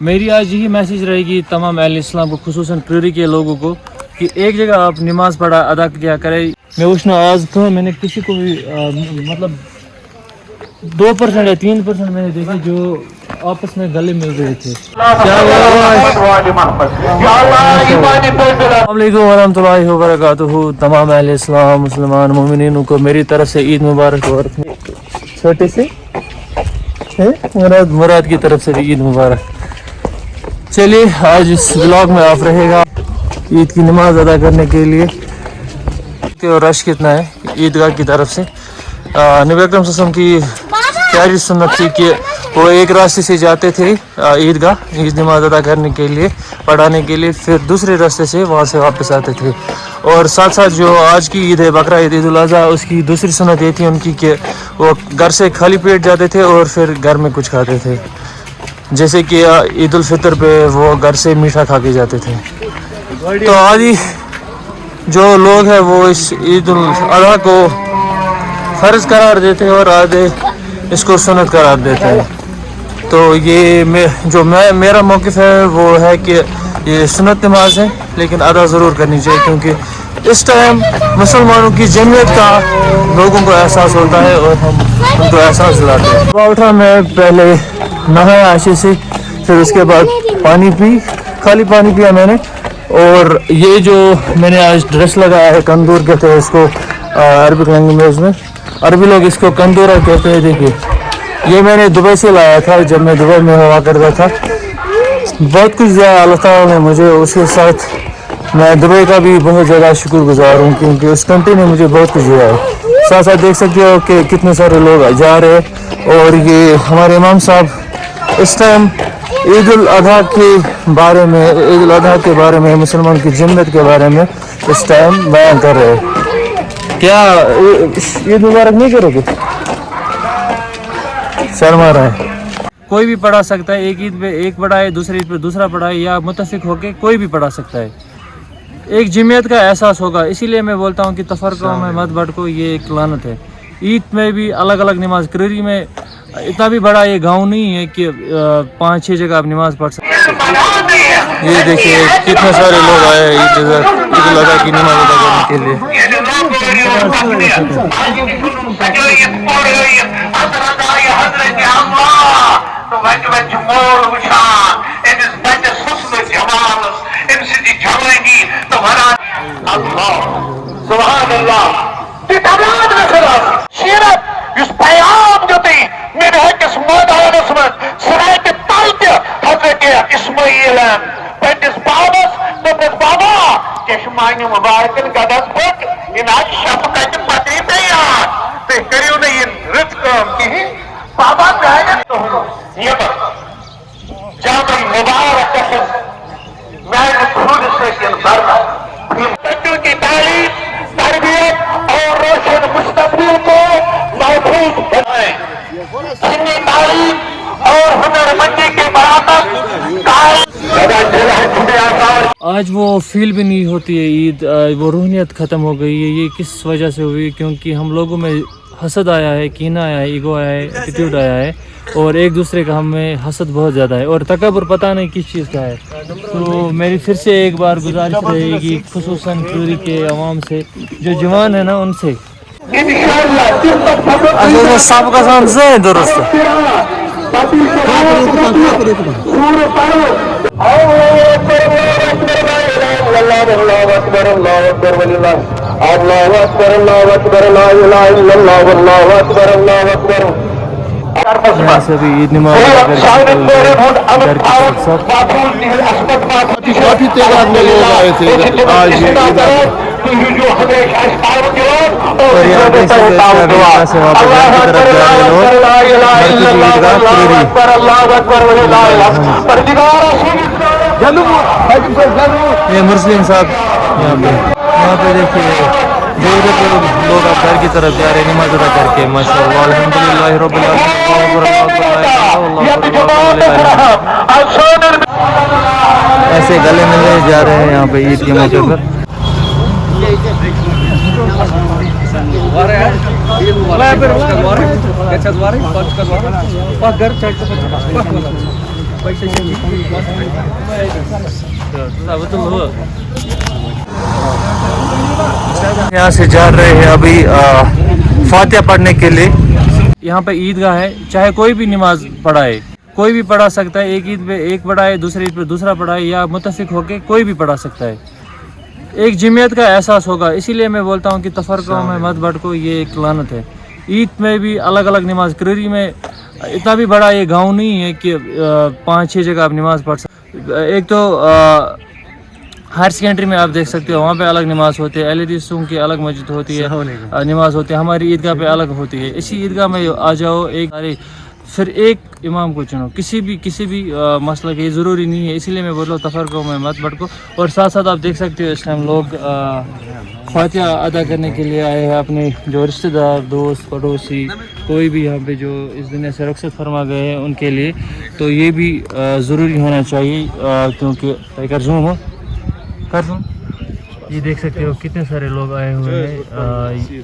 मेरी आज यही मैसेज रहेगी तमाम अहले इस्लाम को, खुसूसन क्रीरी के लोगों को, कि एक जगह आप नमाज पढ़ा अदा किया करें। मैं उठना आज तो मैंने किसी को भी मतलब 2% या 3% मैंने देखे जो आपस में गले मिल रहे थे। अस्सलामुअलैकुम वरहमतुल्लाहि वबरकातुहू। तमाम अहले इस्लाम मुसलमान मोमिनीन को मेरी तरफ से ईद मुबारक। और छोटे से मुराद की तरफ से भी ईद मुबारक। चलिए आज इस व्लॉग में आप रहेगा ईद की नमाज अदा करने के लिए। और रश कितना है ईदगाह की तरफ से। नबी अकरम सल्लल्लाहु अलैहि वसल्लम की प्यारी सुन्नत थी कि वो एक रास्ते से जाते थे ईदगाह ईद नमाज अदा करने के लिए, पढ़ाने के लिए, फिर दूसरे रास्ते से वहाँ से वापस आते थे। और साथ साथ जो आज की ईद है बकरा ईद, ईद उल अज़हा, उसकी दूसरी सुन्नत ये थी उनकी कि वो घर से खाली पेट जाते थे और फिर घर में कुछ खाते थे। जैसे कि ईद उल फितर पे वो घर से मीठा खा के जाते थे। तो आदि जो लोग हैं वो इस ईद उल अज़हा को फ़र्ज़ करार देते हैं और आधे इसको सुन्नत करार देते हैं। तो ये मेरा मौक़िफ़ है वो है कि ये सुन्नत नमाज है, लेकिन अदा ज़रूर करनी चाहिए, क्योंकि इस टाइम मुसलमानों की जमयत का लोगों को एहसास होता है और हम उनको एहसास दिलाते हैं। सुबह उठा, मैं पहले नहाया अच्छे से, फिर उसके बाद पानी पी, खाली पानी पिया मैंने। और ये जो मैंने आज ड्रेस लगाया है, कंदूर कहते हैं इसको अरबिक लैंग्वेज में, अरबी लोग इसको कंदूरा कहते हैं। देखिए ये मैंने दुबई से लाया था जब मैं दुबई में हुआ करता था। बहुत कुछ दिया अल्लाह ताला ने मुझे, उसके साथ मैं दुबई का भी बहुत ज़्यादा शुक्रगुजार हूँ, क्योंकि उस कंट्री ने मुझे बहुत कुछ दिया है। साथ साथ देख सकते हो कि कितने सारे लोग जा रहे हैं। और ये हमारे इमाम साहब इस टाइम ईद उल अज़हा के बारे में, ईद उल अज़हा के बारे में, मुसलमान की जन्नत के बारे में इस टाइम बयान कर रहे हैं। क्या ईद मुबारक नहीं करोगे? शर्मा रहा है। कोई भी पढ़ा सकता है, एक ईद पे एक पढ़ाए, दूसरी ईद पे दूसरा पढ़ाए, या मुत्तफिक होके कोई भी पढ़ा सकता है। एक जमियत का एहसास होगा। इसीलिए मैं बोलता हूँ कि तफरक़ों में मत बढ़ो, ये एक लानत है। ईद में भी अलग अलग नमाज, क्रीरी में इतना भी बड़ा ये गांव नहीं है कि 5-6 जगह आप नमाज पढ़ सकते हैं। ये देखिए कितने सारे लोग आए हैं ईद उल अज़हा की नमाज अदा करने के लिए। मुबारकन गदस पट इन शफकत पति तैयार ते करियो ने इन रित काम की बाबा मैं तो ये जब मुबारक मैं खुद से बरना बच्चों की तालीम, तरबियत और रोशन मुस्तकबिल को महफूज बनाए। सुन्नी तालीम और हुनरमंदी के बराबर आज वो फील भी नहीं होती है ईद, वो रूहानियत ख़त्म हो गई है। ये किस वजह से हुई? क्योंकि हम लोगों में हसद आया है, कीना आया है, ईगो आया है, एटीट्यूड आया है, और एक दूसरे का हमें हसद बहुत ज़्यादा है, और तकब्बुर पता नहीं किस चीज़ का है। तो मेरी फिर से एक बार गुजारिश रहेगी खुसूसन क्रीरी के अवाम से, जो जवान है ना, उनसे सबका साथ से दुरुस्त सभी ईद नमाज काफी तादाद में लोग आए थे आज ये और यहाँ देख सकते हैं से वापस घर की तरफ जा रहे लोग। ये मुस्लिम साहब यहाँ पे देखिए लोग आप घर की तरफ जा रहे हैं नमाज अदा करके। माशाअल्लाह अल्हम्दुलिल्लाह रब्बिल आलमीन। ऐसे गले मिलने जा रहे हैं यहाँ पे ईद के मौके पर। यहाँ से जा रहे हैं अभी फातिहा पढ़ने के लिए। यहाँ पे ईदगाह है, चाहे कोई भी नमाज पढ़ाए, कोई भी पढ़ा सकता है। एक ईद पे एक पढ़ाए, दूसरी ईद पे दूसरा पढ़ाए, या मुतफिक होके कोई भी पढ़ा सकता है। एक जमीयत का एहसास होगा। इसीलिए मैं बोलता हूँ कि तफरक़ों में मत भटको, ये एक लानत है। ईद में भी अलग अलग नमाज, क्रीरी में इतना भी बड़ा ये गांव नहीं है कि 5-6 जगह आप नमाज पढ़ सकते। एक तो हायर सेकेंडरी में आप देख सकते हो, वहाँ पे अलग नमाज होती है। एल सूंग की अलग मस्जिद होती है, नमाज होती है। हमारी ईदगाह पे अलग होती है। इसी ईदगाह में आ जाओ, एक सारे फिर एक इमाम को चुनो। किसी भी मसला के ज़रूरी नहीं है। इसीलिए मैं बोल रहा हूँ तफरक़ों में मत भटको। और साथ साथ आप देख सकते हो इस टाइम लोग फातिहा अदा करने के लिए आए हैं। अपने जो रिश्तेदार, दोस्त, पड़ोसी, कोई भी यहाँ पे जो इस दुनिया से रुखसत फरमा गए हैं उनके लिए, तो ये भी ज़रूरी होना चाहिए। क्योंकि ये देख सकते हो कितने सारे लोग आए हुए हैं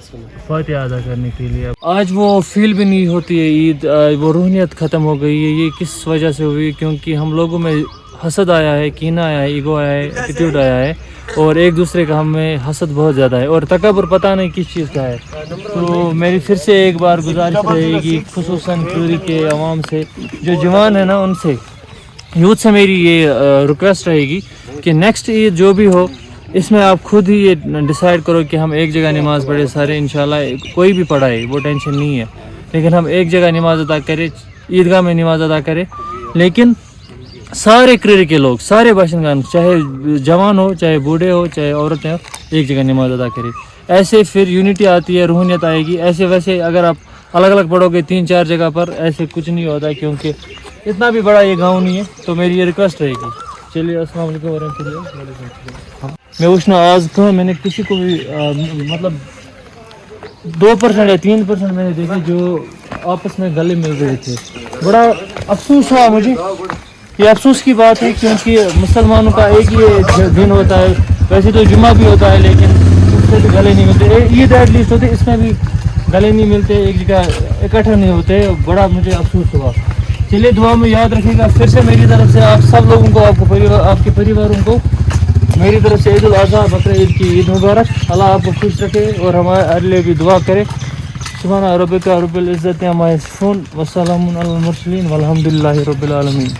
फातिहा अदा करने के लिए। आज वो फील भी नहीं होती है ईद, वो रूहानियत ख़त्म हो गई है। ये किस वजह से हुई? क्योंकि हम लोगों में हसद आया है, कीना आया है, ईगो आया है, एटीट्यूड आया है, और एक दूसरे का हमें हसद बहुत ज़्यादा है, और तकब्बुर पता नहीं किस चीज़ का है। तो मेरी फिर से एक बार गुजारिश रहेगी, खुसूसन क्यूरी के अवाम से, जो जवान है ना, उनसे, यूथ से मेरी ये रिक्वेस्ट रहेगी कि नेक्स्ट ईद जो भी हो, इसमें आप खुद ही ये डिसाइड करो कि हम एक जगह नमाज़ पढ़े सारे, इंशाल्लाह कोई भी पढ़ाए, वो टेंशन नहीं है, लेकिन हम एक जगह नमाज़ अदा करें, ईदगाह में नमाज़ अदा करें। लेकिन सारे क्रीर के लोग, सारे बाशिंदगान, चाहे जवान हो, चाहे बूढ़े हो, चाहे औरतें हो, एक जगह नमाज़ अदा करें। ऐसे फिर यूनिटी आती है, रूहानियत आएगी। ऐसे वैसे अगर आप अलग अलग पढ़ोगे 3-4 जगह पर, ऐसे कुछ नहीं होता, क्योंकि इतना भी बड़ा ये गाँव नहीं है। तो मेरी ये रिक्वेस्ट रहेगी। चलिए, अस्सलाम वालेकुम वरहमतुल्लाह। मैं उष्ण आज कहा, मैंने किसी को भी मतलब 2% या 3% मैंने देखे जो आपस में गले मिल रहे थे। बड़ा अफसोस हुआ मुझे। ये अफसोस की बात है, क्योंकि मुसलमानों का एक ये दिन होता है। वैसे तो जुम्मा भी होता है, लेकिन उससे भी गले नहीं मिलते। ईद एटलीस्ट होते, इसमें भी गले नहीं मिलते, एक जगह इकट्ठे नहीं होते। बड़ा मुझे अफसोस हुआ। चलिए, दुआ में याद रखिएगा। फिर से मेरी तरफ से आप सब लोगों को, आपके परिवारों को मेरी तरफ से ईद उल अज़हा, बकरा ईद की ईद मुबारक। अल्लाह आपको खुश रखे और हमारे लिए भी दुआ करे। सुभान रब्बिका रब्बिल इज़्ज़ति अम्मा यसिफून व सलामुन अलल मुरसलीन वल्हम्दुलिल्लाहि रब्बिल आलमीन।